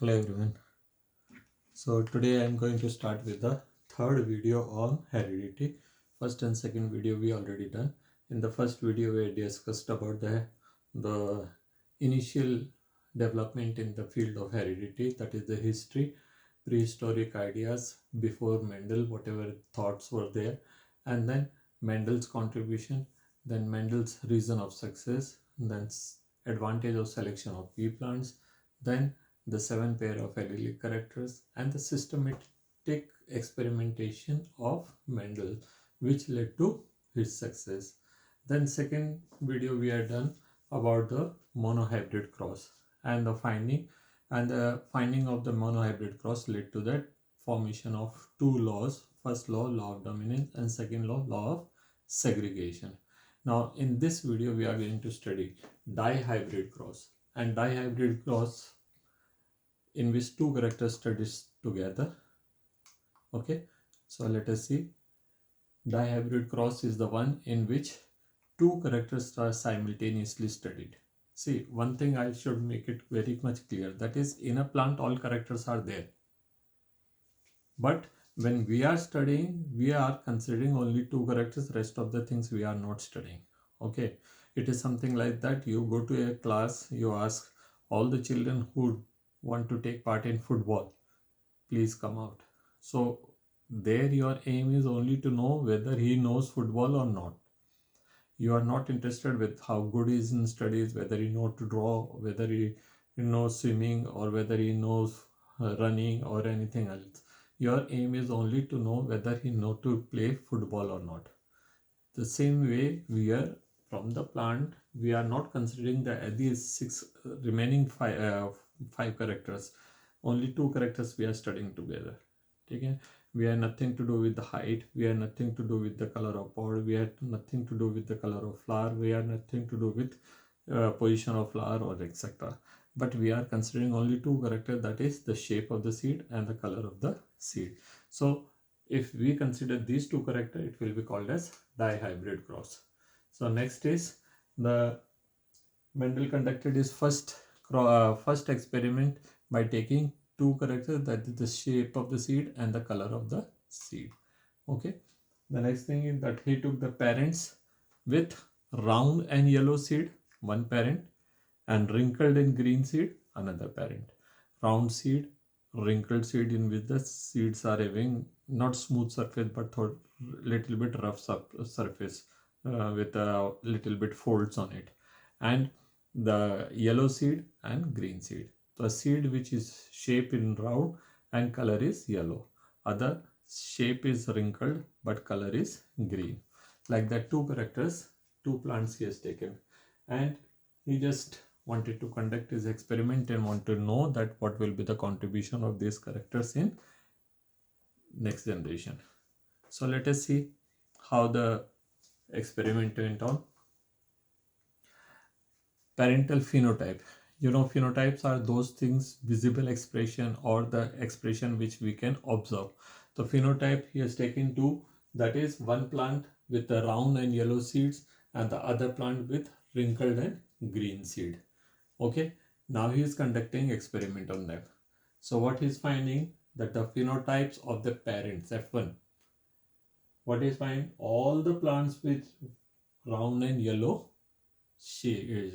Hello everyone. So today I am going to start with the third video on heredity. First and second video we already done. In the first video we discussed about the initial development in the field of heredity, that is the history, prehistoric ideas before Mendel, whatever thoughts were there, and then Mendel's contribution, then Mendel's reason of success, then advantage of selection of pea plants, then the 7 pair of allelic characters, and the systematic experimentation of Mendel, which led to his success. Then second video we are done about the monohybrid cross and the finding of the monohybrid cross led to that formation of two laws. First law, law of dominance, and second law, law of segregation. Now in this video we are going to study dihybrid cross, and dihybrid cross in which two characters studies together. Okay, so let us see. Dihybrid cross is the one in which two characters are simultaneously studied. See, one thing I should make it very much clear, that is, in a plant all characters are there, but when we are studying we are considering only two characters, rest of the things we are not studying. Okay, it is something like that. You go to a class, you ask all the children who want to take part in football, please come out. So there your aim is only to know whether he knows football or not. You are not interested with how good he is in studies, whether he knows to draw, whether he knows swimming, or whether he knows running or anything else. Your aim is only to know whether he knows to play football or not. The same way we are from the plant, we are not considering these six remaining five characters. Only two characters we are studying together. Okay, we have nothing to do with the height, we have nothing to do with the color of pod, we have nothing to do with the color of flower, we have nothing to do with position of flower or etc. But we are considering only two characters, that is the shape of the seed and the color of the seed. So if we consider these two characters, it will be called as dihybrid cross. So next is the Mendel conducted his first experiment by taking two characters, that is the shape of the seed and the color of the seed. Okay, the next thing is that he took the parents with round and yellow seed, one parent, and wrinkled and green seed, another parent. Round seed, wrinkled seed, in which the seeds are having not smooth surface but little bit rough surface with a little bit folds on it, and the yellow seed and green seed. The seed which is shape in round and color is yellow, other shape is wrinkled but color is green. Like that, two characters, two plants he has taken, and he just wanted to conduct his experiment and want to know that what will be the contribution of these characters in next generation. So let us see how the experiment went on. Parental phenotype. You know, phenotypes are those things, visible expression or the expression which we can observe. The phenotype he has taken two, that is one plant with the round and yellow seeds and the other plant with wrinkled and green seed. Okay, now he is conducting experiment on them. So what he is finding, that the phenotypes of the parents, F1, what is find, all the plants with round and yellow seeds,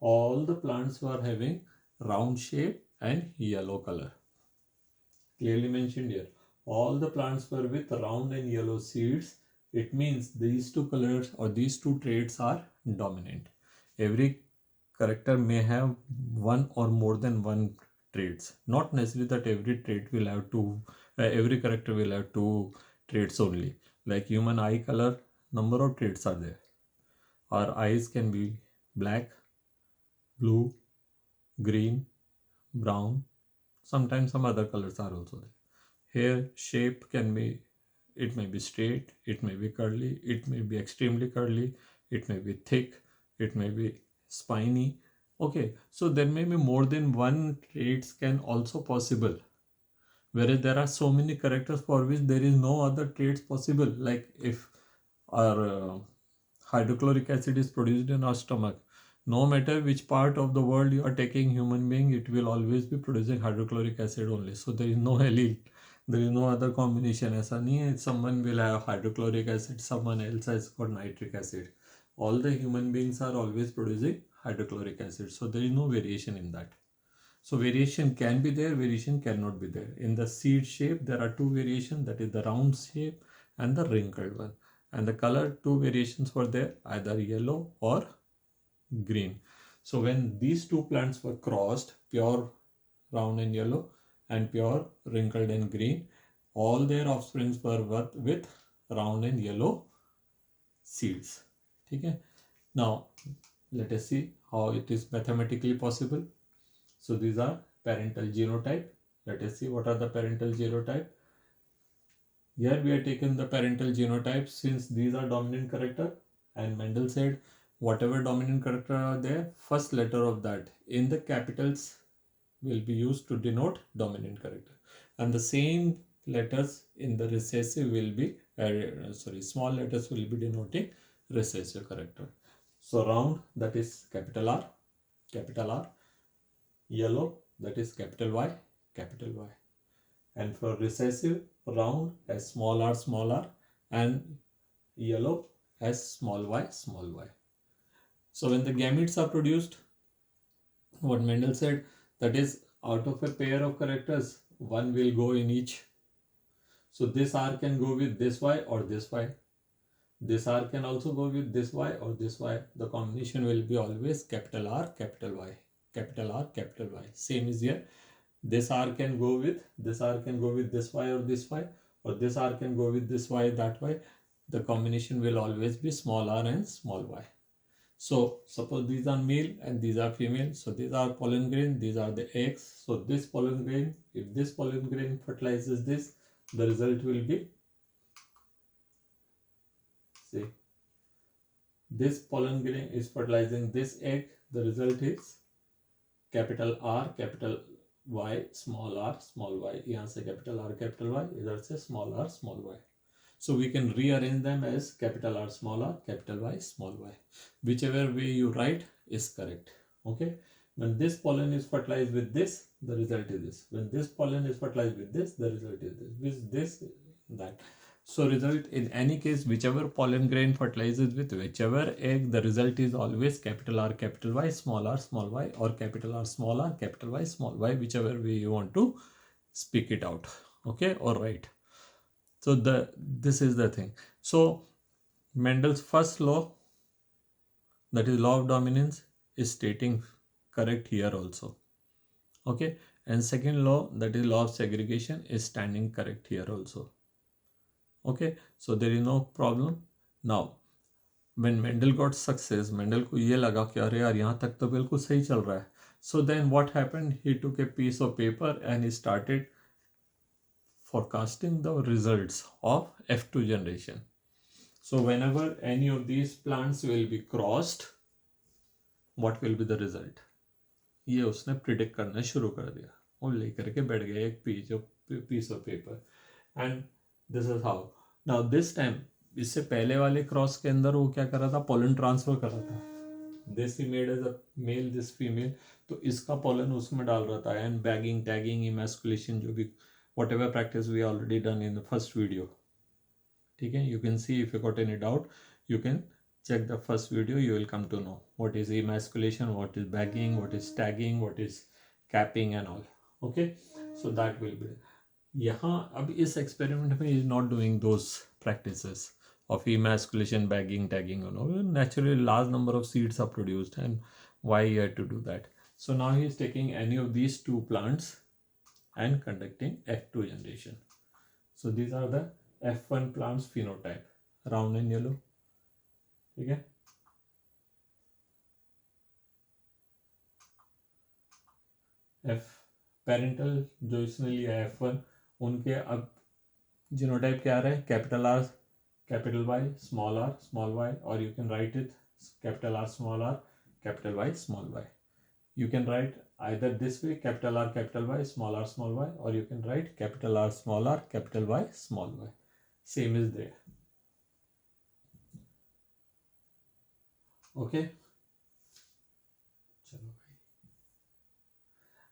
all the plants were having round shape and yellow color. Clearly mentioned here, all the plants were with round and yellow seeds. It means these two colors or these two traits are dominant. Every character may have one or more than one traits. Not necessarily that every trait will have two, every character will have two traits only. Like human eye color, number of traits are there. Our eyes can be black, blue, green, brown. Sometimes some other colors are also there. Hair shape can be, it may be straight, it may be curly, it may be extremely curly, it may be thick, it may be spiny. Okay, so there may be more than one traits can also possible. Whereas there are so many characters for which there is no other traits possible. Like if our hydrochloric acid is produced in our stomach, no matter which part of the world you are taking human being, it will always be producing hydrochloric acid only. So there is no allele, there is no other combination. ऐसा नहीं है someone will have hydrochloric acid, someone else has got nitric acid. All the human beings are always producing hydrochloric acid. So there is no variation in that. So variation can be there, variation cannot be there. In the seed shape, there are two variations, that is the round shape and the wrinkled one. And the color, two variations were there, either yellow or green. So when these two plants were crossed, pure round and yellow and pure wrinkled and green, all their offsprings were with round and yellow seeds. Okay? Now let us see how it is mathematically possible. So these are parental genotype. Let us see what are the parental genotype. Here we have taken the parental genotype since these are dominant character, and Mendel said whatever dominant character are there, first letter of that in the capitals will be used to denote dominant character, and the same letters in the recessive will be small letters will be denoting recessive character. So round, that is capital R, yellow, that is capital Y, and for recessive, round as small r, and yellow as small y. So when the gametes are produced, what Mendel said, that is out of a pair of characters, one will go in each. So this R can go with this Y or this Y. This R can also go with this Y or this Y. The combination will be always capital R, capital Y, capital R, capital Y. Same is here. This R can go with this R can go with this Y or this Y, or this R can go with this Y, that Y. The combination will always be small r and small y. So suppose these are male and these are female. So these are pollen grain, these are the eggs. So this pollen grain, if this pollen grain fertilizes this, the result will be, see, this pollen grain is fertilizing this egg, the result is capital R, capital Y, small r, small y. यहाँ से capital R, capital Y, इधर से small r, small y. So we can rearrange them as capital R, small r, capital Y, small y. Whichever way you write is correct. Okay. When this pollen is fertilized with this, the result is this. When this pollen is fertilized with this, the result is this. With this, that. So result in any case, whichever pollen grain fertilizes with whichever egg, the result is always capital R, capital Y, small y, or capital R, small r, capital Y, small y, whichever way you want to speak it out. Okay, or write. So this is the thing. So Mendel's first law, that is law of dominance, is stating correct here also. Okay, and second law, that is law of segregation, is standing correct here also. Okay, so there is no problem. Now when Mendel got success, Mendel को ये लगा कि अरे यार यहाँ तक तो बिल्कुल सही चल रहा है. So then what happened? He took a piece of paper and he started forecasting the results of F2 generation. So whenever any of these plants will be crossed, what will be the result? ये उसने predict करना शुरू कर दिया और लेकर के बैठ गया एक piece of paper, and this is how. Now this time, इससे पहले वाले क्रॉस के अंदर वो क्या कर रहा था? पोलन ट्रांसफर कर रहा था. This he made as a male, this female. तो इसका पोलन उसमें डाल रहा था, and bagging, tagging, emasculation, जो भी whatever practice we already done in the first video. ठीक है, you can see if you got any doubt, you can check the first video, you will come to know what is emasculation, what is bagging, what is tagging, what is capping and all. Okay, so that will be. यहाँ अब इस experiment में is not doing those practices of emasculation, bagging, tagging and all. Naturally large number of seeds are produced, and why he had to do that? So now he is taking any of these two plants and conducting F2 generation. So these are the F1 plants phenotype, round and yellow. ठीक है, F parental जो इसने लिया है F1, उनके अब genotype क्या आ रहा है? Capital R, capital Y, small y, और you can write it capital R, small Y, small y. You can write either this way, capital R, capital Y, small y, or you can write capital R, capital Y, small y. Same is there. Okay.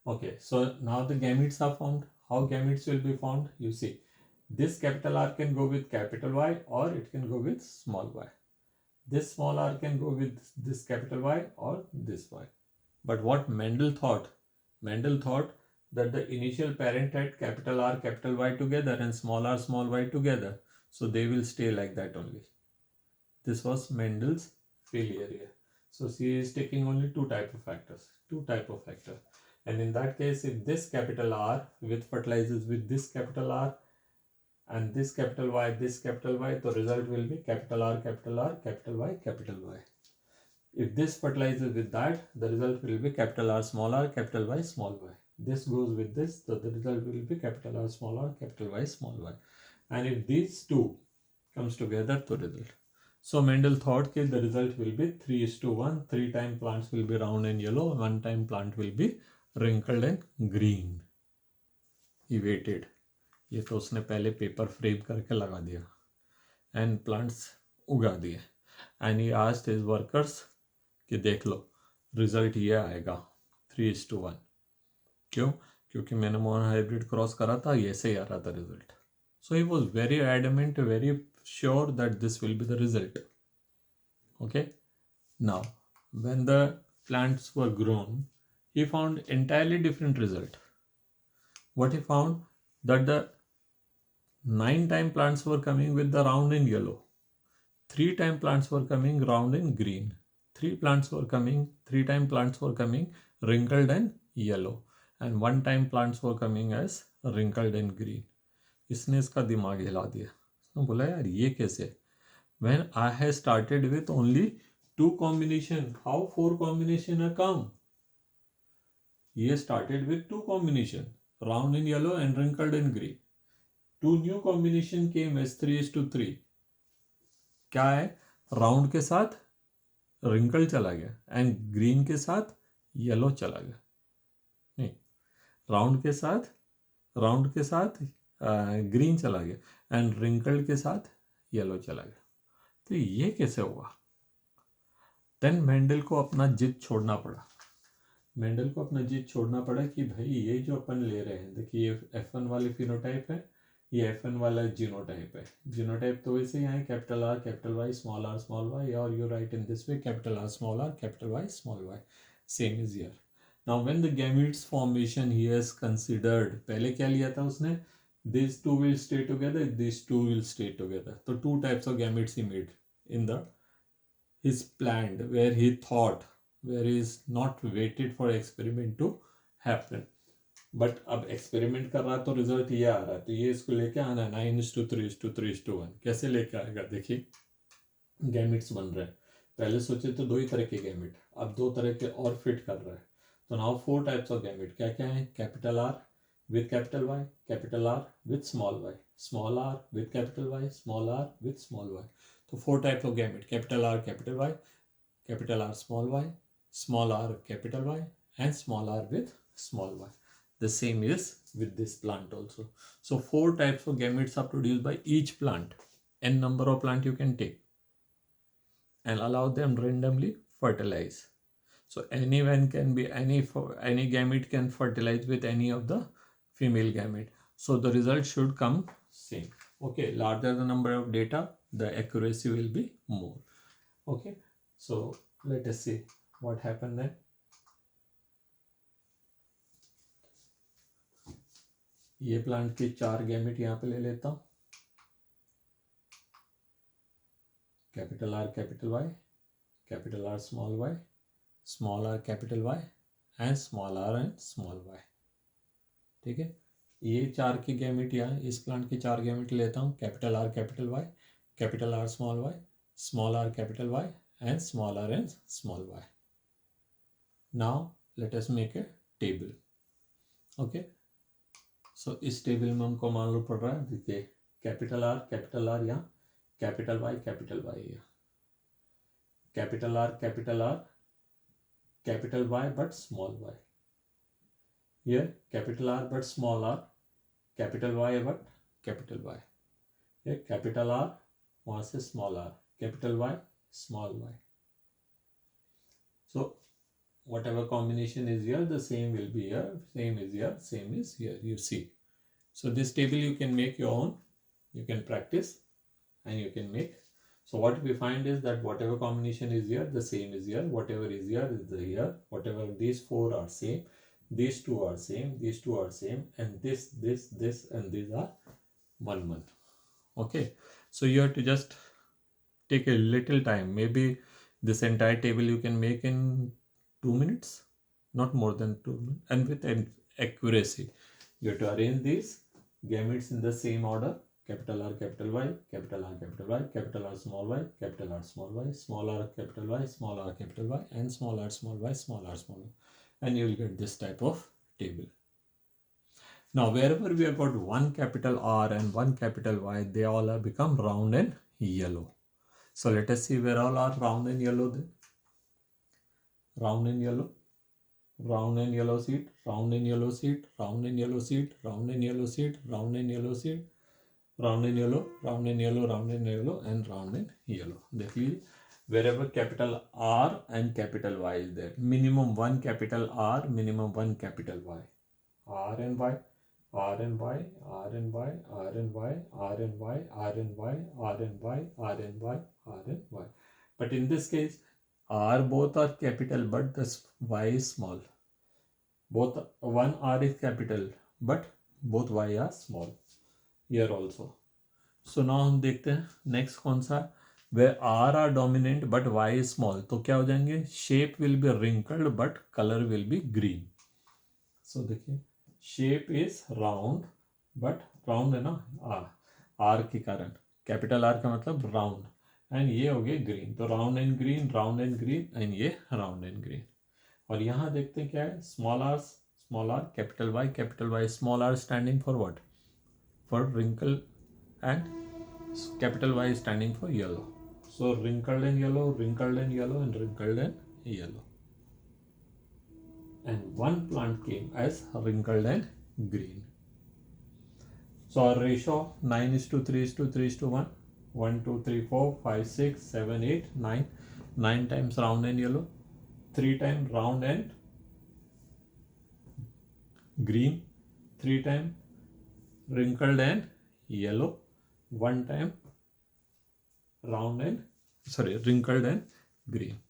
Okay, so now the gametes are formed. How gametes will be formed? You see, this capital R can go with capital Y or it can go with small y. This small r can go with this capital Y or this Y. But what Mendel thought? Mendel thought that the initial parent had capital R, capital Y together and small y together. So they will stay like that only. This was Mendel's failure here. So she is taking only two type of factors. And in that case, if this capital R with fertilizes with this capital R and this capital Y, the result will be capital R, capital R, capital Y, capital Y. If this fertilizes with that, the result will be capital R, capital Y, small y. This goes with this, so the result will be capital R, capital Y, small y. And if these two comes together, the result. So Mendel thought that the result will be 3:1. 3 time plants will be round and yellow, 1 time plant will be wrinkled and green. He waited. ये तो उसने पहले paper frame करके लगा दिया and plants उगा दिए and he asked his workers कि देख लो रिजल्ट ये आएगा 3:1. क्यों? क्योंकि मैंने मोनो हाइब्रिड क्रॉस करा था, ये से ही आ रहा था result. So he was very adamant, very sure that this will be the result. Okay, now when the plants were grown, he found entirely different result. What he found? That the 9 time plants were coming with the round in yellow, 3 time plants were coming round in green, 3 time plants were coming wrinkled and yellow, and 1 time plants were coming as wrinkled and green. इसने इसका दिमाग हिला दिया. उसने बोला यार ये कैसे? When I have started with only 2 combination, how 4 combination are come? He started with 2 combination, round in yellow and wrinkled in green. 2 new combination came as 3:3. क्या है? राउंड के साथ रिंकल चला गया एंड ग्रीन के साथ येलो चला गया. नहीं, राउंड के साथ ग्रीन चला गया एंड रिंकल के साथ येलो चला गया. तो ये कैसे हुआ? देन मेंडल को अपना जिद छोड़ना पड़ा कि भाई ये जो अपन ले रहे हैं, देखिए ये F1 वाले फिनोटाइप है, ये F1 वाला जीनोटाइप है. जीनोटाइप तो वैसे ही है capital R, capital Y, small y, और you right in this way capital R, capital Y, small y. Same is here. Now when the gametes formation he has considered, पहले क्या लिया था उसने? These two will stay together, these two will stay together. So 2 types of gametes he made in the his planned, where he thought, where he is not waited for experiment to happen. But अब experiment कर रहा तो result ये आ रहा है, तो ये इसको लेके आना है 9:3:3:1. कैसे लेके आएगा? देखिए गैमेट्स बन रहे हैं. पहले सोचे तो 2 ही तरह के गैमेट, अब 2 तरह के और फिट कर रहा है. तो नाउ 4 टाइप्स ऑफ गैमेट क्या क्या है? Capital R with capital Y, capital R with small y, small r with capital Y, small r with small y. So 4 types of gamete: capital R, capital Y, capital R, small r, capital Y, and small r with small y. The same is with this plant also. So 4 types of gametes are produced by each plant. N number of plant you can take and allow them randomly fertilize. So anyone can be any gamete can fertilize with any of the female gamete. So the result should come same. Okay, larger the number of data, the accuracy will be more. Okay, so let us see what happened then. ये plant के 4 gamete यहाँ पे ले लेता हूँ. Capital R, capital Y, capital R, small r, capital Y, and small r and small y. ठीक है, ये 4 के गैमेट यहाँ, इस प्लांट के 4 गैमेट लेता हूँ. Capital R, capital Y, capital R, small r, capital Y, and small y. Now let us make a table. Okay, so इस टेबल में हमको मालूम पड़ रहा है, देखिए कैपिटल R यहाँ, कैपिटल Y यहाँ, capital R, capital Y but small y. Here capital R but small r, capital Y but capital Y. Here capital R, वहाँ से small r, capital Y, small y. So whatever combination is here, the same will be here, same is here, same is here, you see. So this table you can make your own, you can practice and you can make. So what we find is that whatever combination is here, the same is here, whatever is here is the here, whatever these four are same, these two are same, these two are same, and this and these are 1 month. Okay, so you have to just take a little time. Maybe this entire table you can make in 2 minutes, not more than 2 minutes, and with an accuracy. You have to arrange these gametes in the same order: capital R, capital Y, capital R, capital Y, capital R, small y, capital R, small y, small r, capital Y, small r, capital Y, and small r, small y, small r, small y, and you will get this type of table. Now, wherever we have got one capital R and one capital Y, they all have become round and yellow. So let us see where all are round and yellow then. Round and yellow, round and yellow seed, round and yellow seed, round and yellow seed, round and yellow seed, round and yellow seed, round and yellow, round and yellow, round and yellow, and round and yellow. देखिए, wherever capital R and capital Y is there, minimum one capital R, minimum one capital Y. R and Y, R and Y, R and Y, R and Y, R and Y, R and Y, R and Y, R and Y, R and Y. But in this case, R both are capital, but the Y is small. Both one R is capital, but both Y are small. Here also. So now हम देखते हैं next कौन सा, where R are dominant but Y is small. तो क्या हो जाएंगे? Shape will be wrinkled but color will be green. So देखिए, shape is round but round है ना R के कारण, कैपिटल R का मतलब राउंड, एंड ये हो गए ग्रीन. तो round and green, round and green, and ये राउंड एंड ग्रीन. और यहाँ देखते हैं क्या है, small R, capital Y, small R standing for what? For wrinkle, and capital Y standing for yellow. So wrinkled and yellow, wrinkled and yellow, and wrinkled and yellow. And one plant came as wrinkled and green. So our ratio 9:3:3:1. 1, 2, 3, 4, 5, 6, 7, 8, 9. 9 times round and yellow. 3 times round and green. 3 times wrinkled and yellow. 1 time wrinkled and green.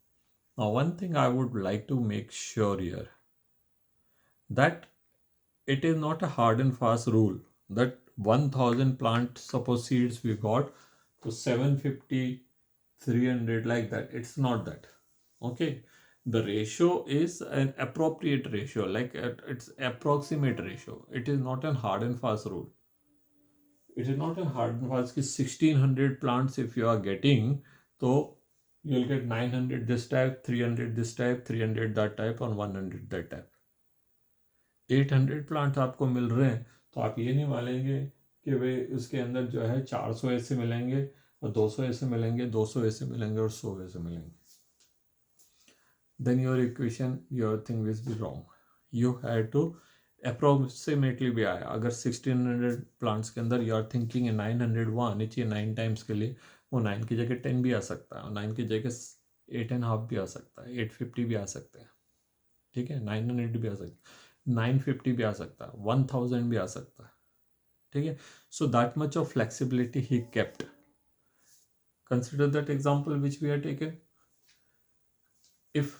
Now one thing I would like to make sure here, that it is not a hard and fast rule that 1000 plant suppose seeds we got to 750, 300 like that. It's not that. Okay, the ratio is an appropriate ratio, like it's approximate ratio. It is not a hard and fast rule. It is not a hard and fast. 1600 plants if you are getting, so you'll get 900 this type, 300 this type, 300 that type, and 100 that type. 800 plant आपको मिल रहे हैं, तो आप ये नहीं मानेंगे कि भाई उसके अंदर जो है 400 ऐसे मिलेंगे और 200 ऐसे मिलेंगे, 200 ऐसे मिलेंगे और 100 ऐसे मिलेंगे. Then your equation, your thing will be wrong. You had to approximately भी आया. अगर 1600 प्लांट्स के अंदर you are thinking 900 वहाँ आनी चाहिए 9 टाइम्स के लिए, वो 9 की जगह 10 भी आ सकता है, और 9 की जगह 8.5 भी आ सकता है, 850 भी आ सकते हैं. ठीक है, 900 भी आ सकता है, 950 भी आ सकता है, 1000 भी आ सकता है. ठीक है, so that much of flexibility he kept. Consider that example which we have taken. If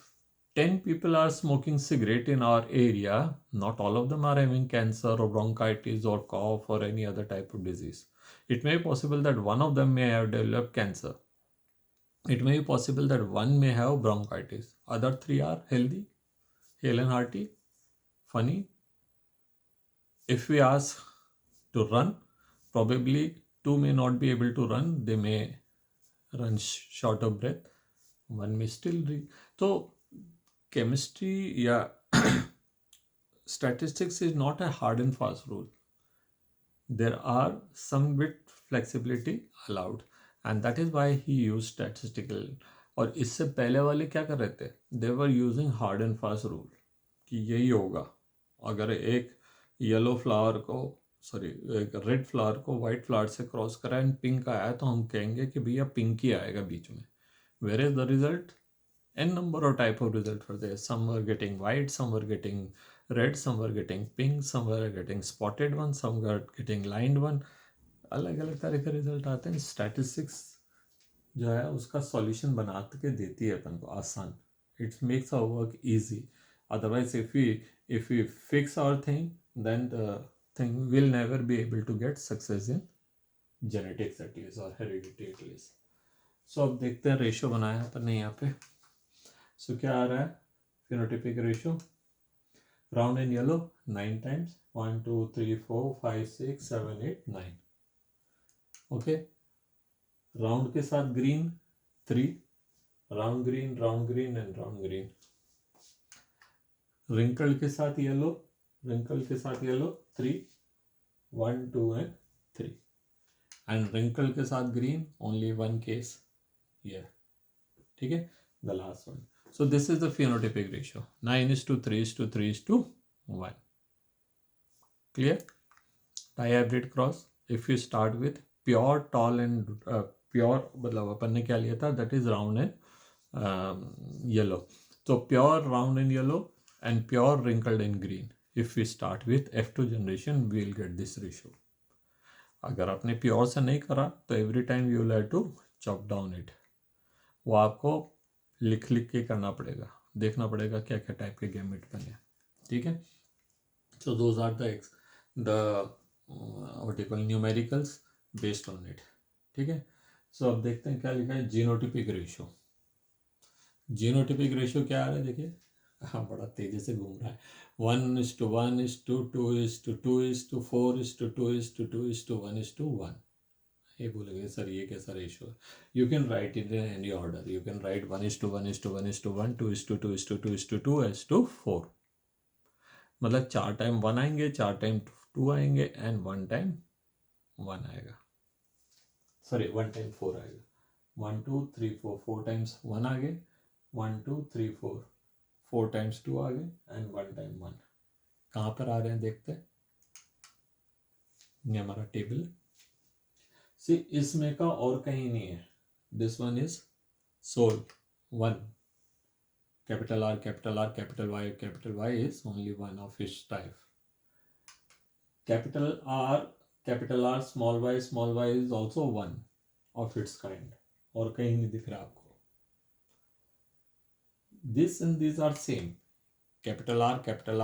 10 people are smoking cigarette in our area, not all of them are having cancer or bronchitis or cough or any other type of disease. It may be possible that one of them may have developed cancer. It may be possible that one may have bronchitis. Other 3 are healthy, hale and hearty, funny. If we ask to run, probably 2 may not be able to run. They may run short of breath. One may still read. So chemistry, yeah, statistics is not a hard and fast rule. There are some bit flexibility allowed, and that is why he used statistical. और इससे पहले वाले क्या कर रहे थे? They were using hard and fast rule कि यही होगा. अगर एक येलो फ्लावर को, सॉरी एक रेड फ्लावर को वाइट फ्लावर से क्रॉस कराए एंड पिंक आया, तो हम कहेंगे कि भैया पिंक ही आएगा बीच में. Where is the result? n number of type of result were there. Some were getting white, some were getting red, some were getting pink, some were getting spotted one, some were getting lined one. अलग अलग तरह के result आते हैं. Statistics जो है उसका solution बना के देती है अपन को आसान. It makes our work easy. Otherwise if we fix our thing, then the thing will never be able to get success in genetics at least or heredity at least. सो अब देखते हैं रेशियो बनाया अपन ने यहाँ पे. सो क्या आ रहा है phenotypic ratio. Round and yellow 9 times 1 2 3 4 5 6 7 8 9. Okay. Round के साथ green 3, round green and round green. Wrinkle के साथ येलो 3 1 2 and 3. एंड रिंकल के साथ green only one case here. ठीक है. The last one. So this is the phenotypic ratio. 9:3:3:1. Clear? Dihybrid cross. If you start with pure tall and pure मतलब अपन ने क्या लिया था, that is round and yellow. So pure round and yellow and pure wrinkled and green. If we start with F2 generation, we will get this ratio. अगर आपने pure से नहीं करा तो every time you will have to chop down it. वो आपको लिख के करना पड़ेगा, देखना पड़ेगा क्या क्या टाइप के गैमेट बने. ठीक है. So those are the what you call numericals based on it. ठीक है. सो अब देखते हैं क्या लिखा है जीनोटिपिक रेशियो. जीनोटिपिक रेशियो क्या आ रहा है देखिए. हाँ, बड़ा तेजी से घूम रहा है. 1:1:2:2:4:2:2:1:1. ये बोलेंगे सर ये कैसा रेशियो है. You can write it in any order. You can right 1:1:1:1:1 2:2:2:2:4. मतलब 4 टाइम 1 आएंगे, 4 टाइम 2 आएंगे एंड 1 टाइम 1 आएगा. सॉरी 1 टाइम 4 आएगा. 1 2 3 4 4 टाइम्स 1 आ गए. 1 2 3 4 4 टाइम्स 2 आ गए एंड 1 टाइम 1. कहाँ पर आ रहे हैं देखते हैं. ये हमारा टेबल. सी इसमें का और कहीं नहीं है. This one is sole 1. Capital R capital Y is only one of each type. Capital R small Y is also one of its kind. और कहीं नहीं दिख रहा आपको. This and these are same. Capital R, capital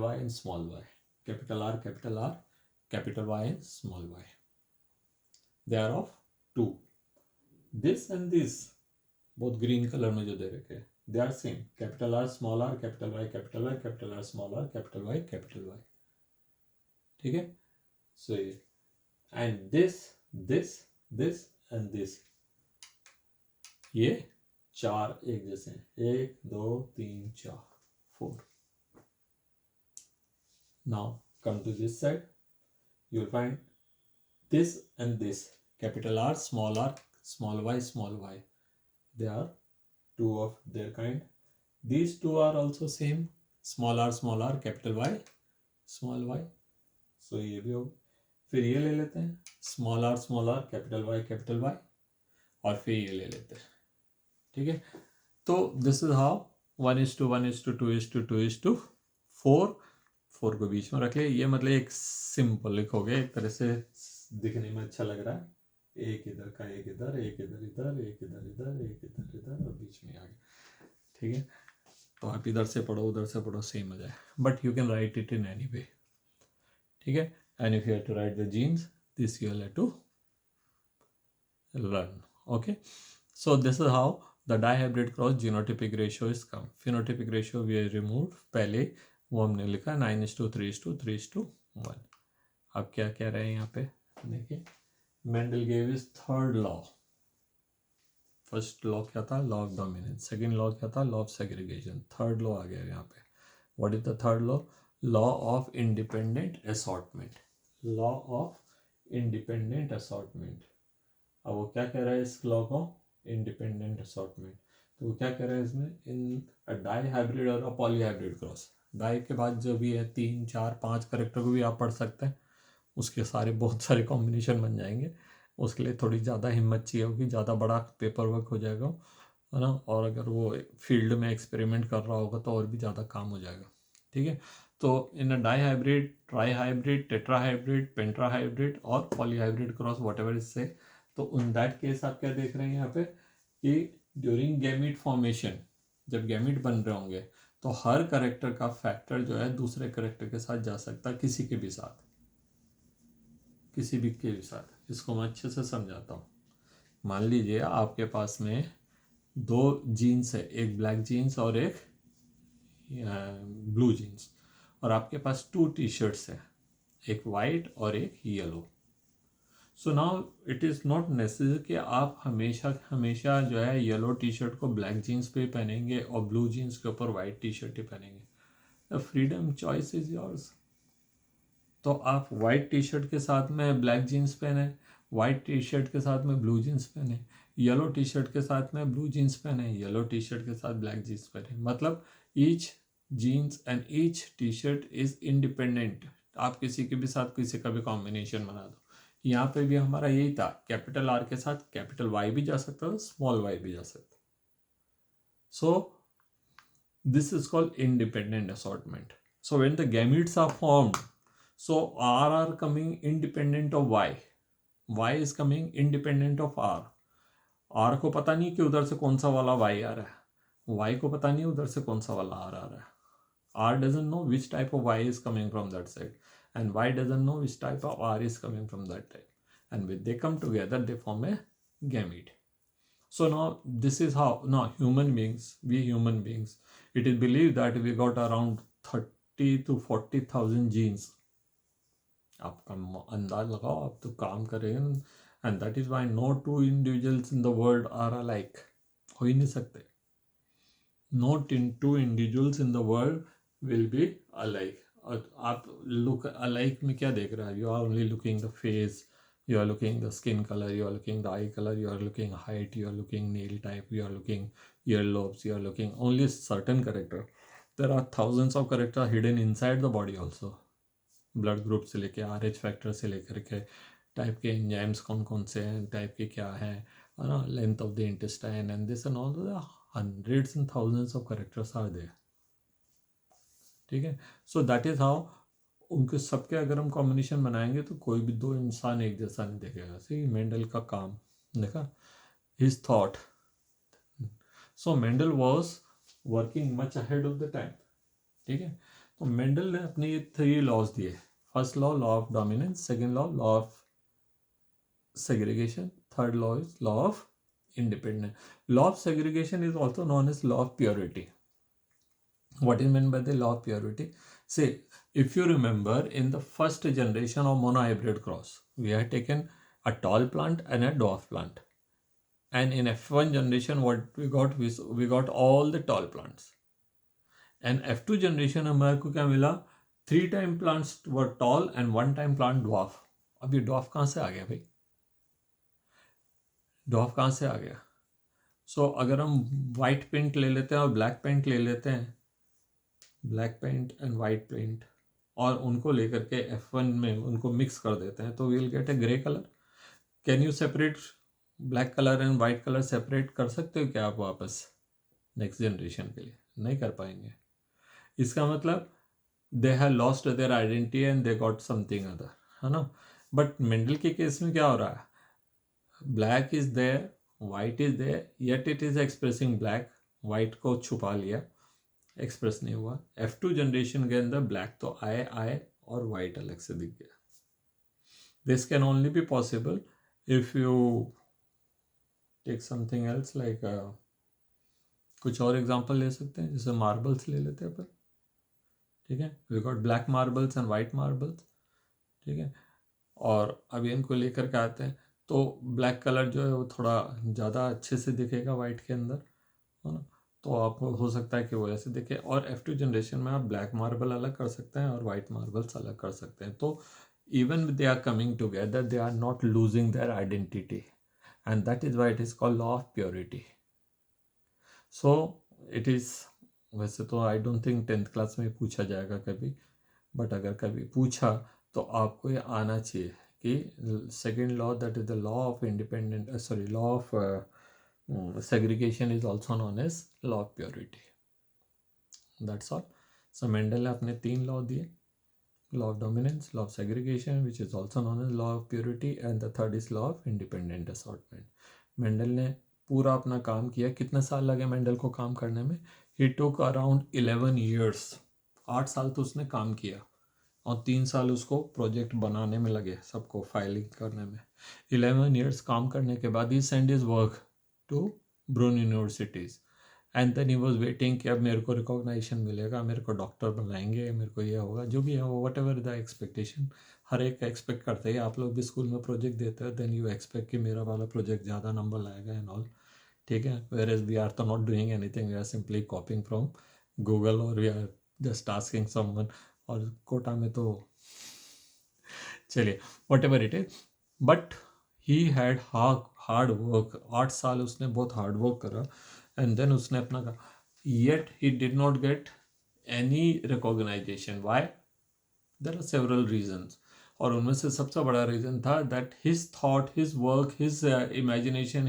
Y and small y. Capital R, capital Y and small y. They are of 2. This and this, both green color में जो दे रखे हैं, they are same. Capital R, small r, capital Y, capital R, small r, capital Y. ठीक है. So ये and this and this, ये 4 एक जैसे हैं. 1 2 3 4 4. Now come to this side. You will find this and this. Capital R, small y. They are 2 of their kind. These two are also same. Small r, capital Y, small y. So ये भी हो. फिर ये ले लेते हैं. Small r, capital Y. और फिर ये ले लेते हैं. ठीक है. तो दिस इज हाउ 1:1:2:2:4. 4 को बीच में रख ले. ये मतलब एक सिंपल लिखोगे, एक तरह से दिखने में अच्छा लग रहा है. एक इधर का, एक इधर, एक इधर इधर, एक इधर इधर, एक इधर इधर और बीच में आगे. ठीक है. तो आप इधर से पढ़ो उधर से पढ़ो सेम हो जाए. But you can write it in any way. ठीक है. And if you have to write the genes, this you have to learn. Okay. So this is how the dihybrid cross genotypic ratio is come. Phenotypic ratio we removed. पहले वो हमने लिखा 9:3:3:1. अब क्या कह रहे हैं यहाँ पे देखिए. Mendel gave his third law. First law क्या था? Law of dominance. Second law क्या था? Law of segregation. Third law आ गया यहाँ पे. What is the third law? Law of independent assortment. Law of independent assortment. अब वो क्या कह रहा है इस लॉ को? Independent assortment. तो वो क्या कह रहे हैं इसमें? इन डाई हाइब्रिड और पॉली हाइब्रिड क्रॉस. डाई के बाद जो भी है 3 4 5 करेक्टर को भी आप पढ़ सकते हैं. उसके बहुत सारे कॉम्बिनेशन बन जाएंगे. उसके लिए थोड़ी ज़्यादा हिम्मत चाहिए होगी, ज़्यादा बड़ा पेपर वर्क हो जाएगा. है ना, और अगर वो फील्ड में एक्सपेरिमेंट कर रहा होगा तो और भी ज़्यादा काम हो जाएगा। ठीक है, तो in uh dihybrid, trihybrid, tetrahybrid, pentahybrid और polyhybrid cross whatever इससे, तो इन दैट केस आप क्या देख रहे हैं यहाँ पे कि ड्यूरिंग गैमीट फॉर्मेशन, जब गैमीट बन रहे होंगे तो हर करेक्टर का फैक्टर जो है दूसरे करेक्टर के साथ जा सकता है, किसी के भी साथ, किसी भी के भी साथ। इसको मैं अच्छे से समझाता हूँ। मान लीजिए आपके पास में दो जीन्स है, एक ब्लैक जीन्स और एक ब्लू जीन्स, और आपके पास 2 टी शर्ट्स है, एक वाइट और एक yellow. So now it is not necessary कि आप हमेशा हमेशा जो है येलो टी शर्ट को ब्लैक जीन्स पे पहनेंगे और ब्लू जीन्स के ऊपर वाइट टी शर्ट ही पहनेंगे। The freedom choice is yours. तो आप वाइट टी शर्ट के साथ में ब्लैक जीन्स पहने, वाइट टी शर्ट के साथ में ब्लू जीन्स पहने, येलो टी शर्ट के साथ में ब्लू जीन्स पहने, येलो टी शर्ट के साथ ब्लैक जीन्स पहने। मतलब each jeans and each T shirt is independent. आप किसी के भी साथ किसी का भी कॉम्बिनेशन बना दो। यहाँ पे भी हमारा यही था, कैपिटल आर के साथ कैपिटल वाई भी जा सकता था, स्मॉल वाई भी जा सकता। सो this is called independent assortment. So when the gametes are formed, so R are coming independent of Y. Y is coming independent of R. R को पता नहीं कि उधर से कौन सा वाला Y आ रहा है, Y को पता नहीं उधर से कौन सा वाला R आ रहा है. R doesn't know which type of Y is coming from that side, and Y doesn't know which type of R is coming from that type. And when they come together, they form a gamete. So now this is how, now human beings, we human beings, it is believed that we got around 30 to 40,000 genes. आपका अंदाज लगाओ, आप तो काम करें, and that is why no two individuals in the world are alike. हो ही नहीं सकते. Not in two individuals in the world will be alike. और आप look alike में क्या देख रहे हैं? You are only looking the face, you are looking the skin color, you are looking the eye color, you are looking height, you are looking nail type, you are looking earlobes, you are looking only certain character. There are thousands of characters hidden inside the body also. Blood group से लेके RH factor से लेकर के type के enzymes कौन कौन से हैं, टाइप के क्या हैं, है ना, length of the intestine and this and all, hundreds and thousands of characters are there. ठीक है, सो दैट इज हाउ उनके सबके अगर हम कॉम्बिनेशन बनाएंगे तो कोई भी दो इंसान एक जैसा नहीं दिखेगा. सी मेंडल का काम देखा, his thought. So Mendel was working much ahead of the time. ठीक है, तो मेंडल ने अपने ये 3 लॉज दिए. First law, law of dominance. Second law, law of segregation. Third law is law of independence. Law of segregation is also known as law of purity. What is meant by the law of purity? Say, if you remember, in the first generation of monohybrid cross, we had taken a tall plant and a dwarf plant. And in F1 generation, what we got all the tall plants. And F2 generation हमारे को क्या मिला? 3 time plants were tall and 1 time plant dwarf. अब ये dwarf कहाँ से आ गया भाई? डॉफ कहाँ से आ गया? सो अगर हम वाइट पेंट ले लेते हैं और ब्लैक पेंट ले लेते हैं, black paint and white paint, और उनको लेकर के F1 में उनको मिक्स कर देते हैं तो we will get a grey colour. Can you separate black colour and white colour? Separate कर सकते हो क्या आप वापस नेक्स्ट जनरेशन के लिए? नहीं कर पाएंगे. इसका मतलब they have lost their identity and they got something other, है ना. बट मेंडल के केस में क्या हो रहा है? Black is there, white is there, yet it is expressing black. White को छुपा लिया, एक्सप्रेस नहीं हुआ. F2 जनरेशन के अंदर ब्लैक तो आए और वाइट अलग से दिख गया. This can only be possible if you take something else like, कुछ और एग्जांपल ले सकते हैं, जैसे मार्बल्स ले लेते हैं अपन. ठीक है, we got black marbles and white marbles. ठीक है, और अभी इनको लेकर के आते हैं तो ब्लैक कलर जो है वो थोड़ा ज़्यादा अच्छे से दिखेगा वाइट के अंदर, है ना. तो आपको हो सकता है कि वो ऐसे दिखे. और F2 जनरेशन में आप ब्लैक मार्बल अलग कर सकते हैं और वाइट मार्बल्स अलग कर सकते हैं. तो even they are coming together, they are not losing their identity, and that is why it is called law of purity. So it is, वैसे तो I don't think 10th class में पूछा जाएगा कभी, बट अगर कभी पूछा तो आपको ये आना चाहिए कि second law, that is the law of independent, sorry, law of Segregation is also known as law of purity. That's all. So Mendel ने अपने 3 लॉ दिए, law of dominance, law of segregation, which is also known as law of purity, and the third is law of independent assortment. Mendel ने पूरा अपना काम किया. कितने साल लगे मेंडल को काम करने में? He took around 11 years. 8 साल तो उसने काम किया और 3 साल उसको प्रोजेक्ट बनाने में लगे, सबको फाइलिंग करने में. 11 years काम करने के बाद ही sent his work to Brunn universities. And then he was waiting कि अब मेरे को रिकॉग्नाइजेशन मिलेगा, मेरे को डॉक्टर बनाएंगे, मेरे को ये होगा, जो भी है वो, वट एवर द एक्सपेक्टेशन. हर एक एक्सपेक्ट करते हैं. आप लोग भी स्कूल में प्रोजेक्ट देते हो, देन यू एक्सपेक्ट कि मेरा वाला प्रोजेक्ट ज़्यादा नंबर लाएगा एंड ऑल. ठीक है. वेयर एज वी आर तो not doing anything, we are simply copying from Google और we are just asking someone. और कोटा में तो चलिए whatever it is, but he had hard work. 8 साल उसने बहुत हार्ड वर्क करा. एंड देन उसने अपना कहा, yet he did not get any recognition. Why? There are several reasons. और उनमें से सबसे बड़ा रीज़न था that his thought, his work, his imagination,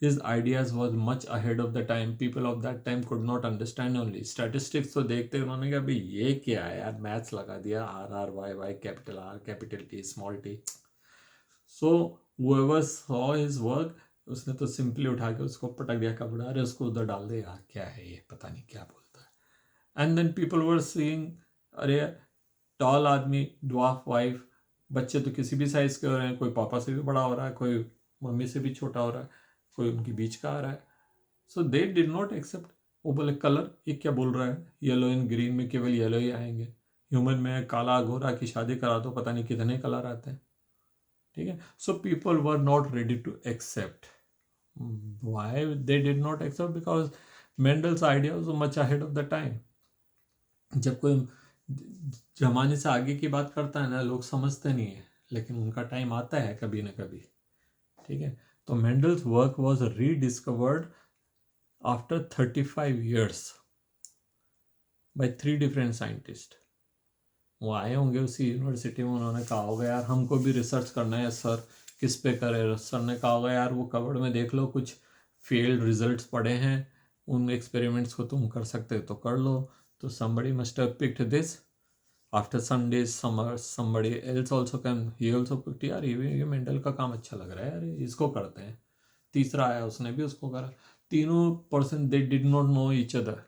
his ideas was much ahead of the time. People of that time could not understand only statistics. तो देखते उन्होंने कहा भाई ये क्या है यार, मैथ्स लगा दिया, RRYY, capital R capital T small t. So whoever saw his work, उसने तो सिंपली उठा के उसको पटक दिया कपड़ा, अरे उसको उधर डाल दे यार, क्या है ये, पता नहीं क्या बोलता है. And then people were seeing, अरे टॉल आदमी, ड्वार्फ वाइफ, बच्चे तो किसी भी साइज के हो रहे हैं, कोई पापा से भी बड़ा हो रहा है, कोई मम्मी से भी छोटा हो रहा है, कोई उनके बीच का आ रहा है. सो दे डिड नॉट एक्सेप्ट. वो बोले कलर, ये क्या बोल रहा है, येलो एंड ग्रीन में केवल येलो ही आएंगे, ह्यूमन में काला गोरा की शादी करा दो, पता नहीं कितने कलर आते हैं. ठीक है. So people were not ready to accept. Why they did not accept? Because Mendel's idea was much ahead of the time. जब कोई जमाने से आगे की बात करता है ना, लोग समझते नहीं है, लेकिन उनका टाइम आता है कभी ना कभी. ठीक है. तो Mendel's work was rediscovered after 35 years by 3 different scientist. वो आए होंगे उसी यूनिवर्सिटी में, उन्होंने कहा होगा यार हमको भी रिसर्च करना है सर, किस पे करें. सर ने कहा होगा यार वो कवर्ड में देख लो, कुछ फेल्ड रिजल्ट्स पड़े हैं, उन एक्सपेरिमेंट्स को तुम कर सकते हो तो कर लो. तो somebody must have picked this. After some days somebody else also he also picked, यार ये मेंडल का काम अच्छा लग रहा है यार, इसको करते हैं. तीसरा आया, उसने भी उसको करा. तीनों person they did not know each other.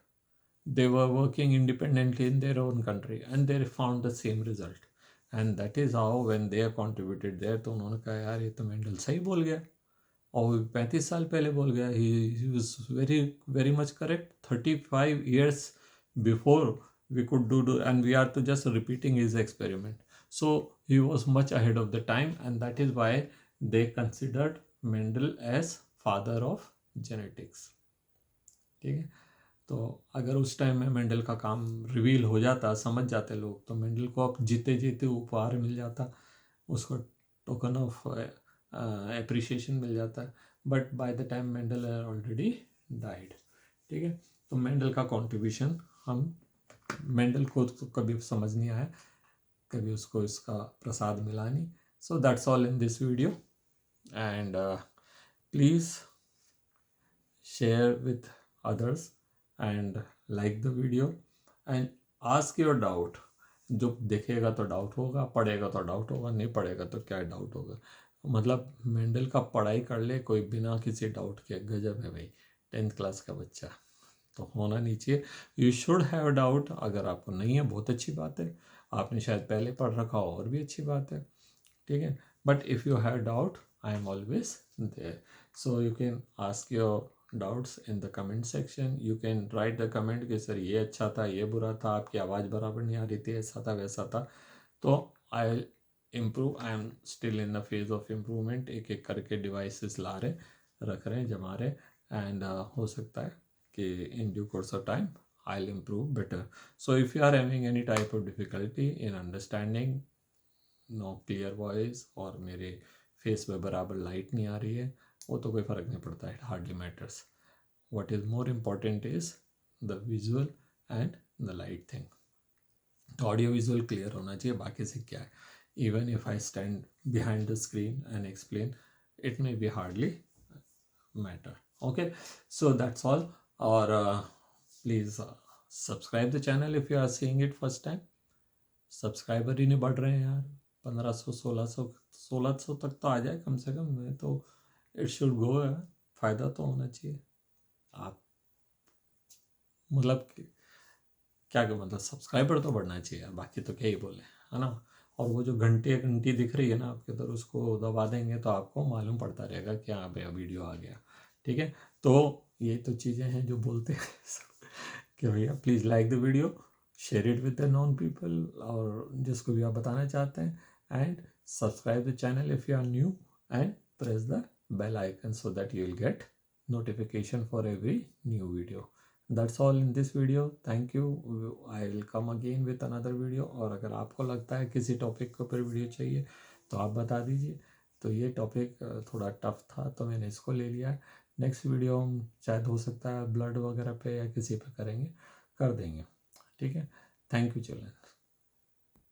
They were working independently in their own country and they found the same result. And that is how when they contributed there, तो उन्होंने कहा यार ये तो मेंडल सही बोल गया, और 35 साल पहले बोल गया. he was very very much correct. 35 years before we could do and we are to just repeating his experiment. So he was much ahead of the time, and that is why they considered Mendel as father of genetics. ठीक है. तो अगर उस time में Mendel का काम reveal हो जाता, समझ जाते लोग, तो मेंडल को अब जीते जीते उपहार मिल जाता, उसको टोकन ऑफ एप्रिसिएशन मिल जाता. But by the time Mendel already died. ठीक है. तो मेंडल का कंट्रीब्यूशन, हम मेंडल को तो कभी समझ नहीं आया, कभी उसको इसका प्रसाद मिला नहीं. So that's all in this video. And please share with others and like the video and ask your doubt. जो देखेगा तो डाउट होगा, पढ़ेगा तो डाउट होगा, नहीं पढ़ेगा तो क्या डाउट होगा. मतलब मेंडल का पढ़ाई कर ले कोई बिना किसी डाउट के, गजब है भाई, 10th क्लास का बच्चा. तो होना नहीं चाहिए. You should have doubt. अगर आपको नहीं है बहुत अच्छी बात है, आपने शायद पहले पढ़ रखा हो और भी अच्छी बात है. ठीक है. But if you have doubt, I am always there. So you can ask your doubts in the comment section. You can write the comment कि सर ये अच्छा था, ये बुरा था, आपकी आवाज़ बराबर नहीं आ रही थी, ऐसा था वैसा था. तो I improve. I am still in the phase of improvement. एक एक करके डिवाइसेस ला रहे, रख रहे हैं, जमा रहे. एंड हो सकता है कि in due course of time I'll improve better. So if you are having any type of difficulty in understanding, no clear voice, और मेरे फेस पे बराबर लाइट नहीं आ रही है, वो तो कोई फ़र्क नहीं पड़ता. It hardly matters. what is more important is the visual and the light thing. तो ऑडियो विजुअल क्लियर होना चाहिए, बाकी से क्या है. Even if I stand behind the screen and explain, it may be hardly matter. Okay, so that's all. Or please subscribe the channel if you are seeing it first time. Subscriber ही नहीं बढ़ रहे हैं यार, 1500 1600 तक तो आ जाए कम से कम. मैं तो इट शुड गो है, फ़ायदा तो होना चाहिए. आप मतलब क्या मतलब सब्सक्राइबर तो बढ़ना चाहिए, बाकी तो क्या ही बोले, है ना. और वो जो घंटी दिख रही है ना आपके उधर, उसको दबा देंगे तो आपको मालूम पड़ता रहेगा कि हाँ भैया वीडियो आ गया. ठीक है, तो ये तो चीज़ें हैं जो बोलते हैं कि भैया please like the video, share it with the known people, और जिसको भी आप बताना चाहते हैं, and subscribe the channel if you are new, and press the bell icon so that you will get notification for every new video. That's all in this video. Thank you. I will come again with another video. और अगर आपको लगता है किसी topic के ऊपर video चाहिए तो आप बता दीजिए. तो ये टॉपिक थोड़ा टफ था तो मैंने इसको ले लिया है. नेक्स्ट वीडियो हम शायद हो सकता है ब्लड वगैरह पे या किसी पे कर देंगे. ठीक है. Thank you children.